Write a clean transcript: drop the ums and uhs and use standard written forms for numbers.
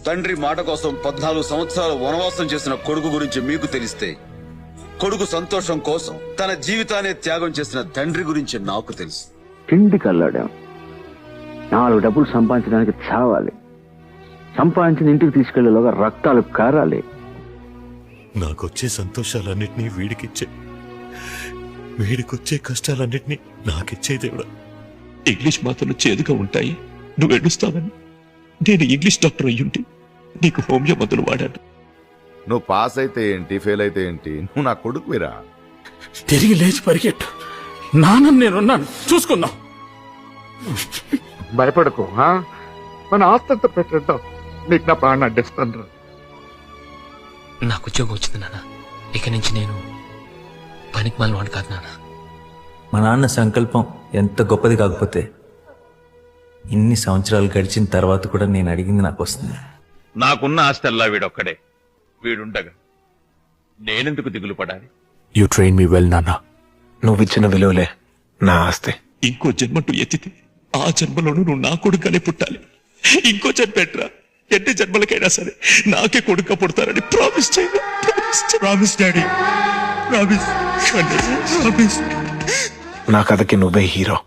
తండ్రి మాట కోసం 14 సంవత్సరాలు వనవాసం చేసిన కొడుకు గురించి మీకు తెలిస్తే, కొడుకు సంతోషం కోసం తన జీవితాన్ని త్యాగం చేసిన తండ్రి గురించి నాకు తెలుసు. ఇంటికి అల్లాడాం. 4 డబ్బులు సంపాదించడానికి చావాలి. సంపాదించిన ఇంటికి తీసుకెళ్లేలోగా రక్తాలు కారాలి. నాకొచ్చే సంతోషాలన్నిటినీ వీడికిచ్చే, వీడికొచ్చే కష్టాలన్నిటినీ నాకిచ్చే దేవుడా. ఇంగ్లీష్ మాత్రలు చేదుగా ఉంటాయి, నువ్వు ఏడుస్తావని నేను ఇంగ్లీష్ డాక్టర్ అయ్యుంటి నీకు హోమియో మందులు వాడాను. నువ్వు పాస్ అయితే ఏంటి, ఫెయిల్ అయితే ఏంటి, నువ్వు నా కొడుకువిరా. తిరిగి లేచి పరిగెట్టు. నాన్న నేనున్నాను, చూసుకుందాం. భయపడకు. మన ఆస్తంతా పెట్టేద్దాం. నీకు నా ప్రాణం అడ్డిస్తాను. నాకు ఉద్యోగం వచ్చింది నాన్న. ఇక నుంచి నేను పనికి మాలినవాడు కాదు నాన్న. మా నాన్న సంకల్పం ఎంత గొప్పది కాకపోతే ఇన్ని సంవత్సరాలు గడిచిన తర్వాత కూడా నేను అడిగింది నాకు వస్తుంది. నాకున్న ఆస్తల్లా వీడొక్కడే. వీడుండగా నేనెందుకు దిగులు పడాలి? యు ట్రైన్ మీ వెల్ నాన్న. నువ్విచ్చిన విలువలే నా ఆస్తి. ఇంకో జన్మంటూ ఎత్తితే ఆ జన్మలోనూ నువ్వు నా కొడుకుగానే పుట్టాలి. ఇంకో జన్మ పెట్టరా, ఎన్ని జన్మలకైనా సరే నాకే కొడుక పుడతారని ప్రామిస్ చేయండి. Promise daddy, promise. నా కథకి నువ్వే హీరో.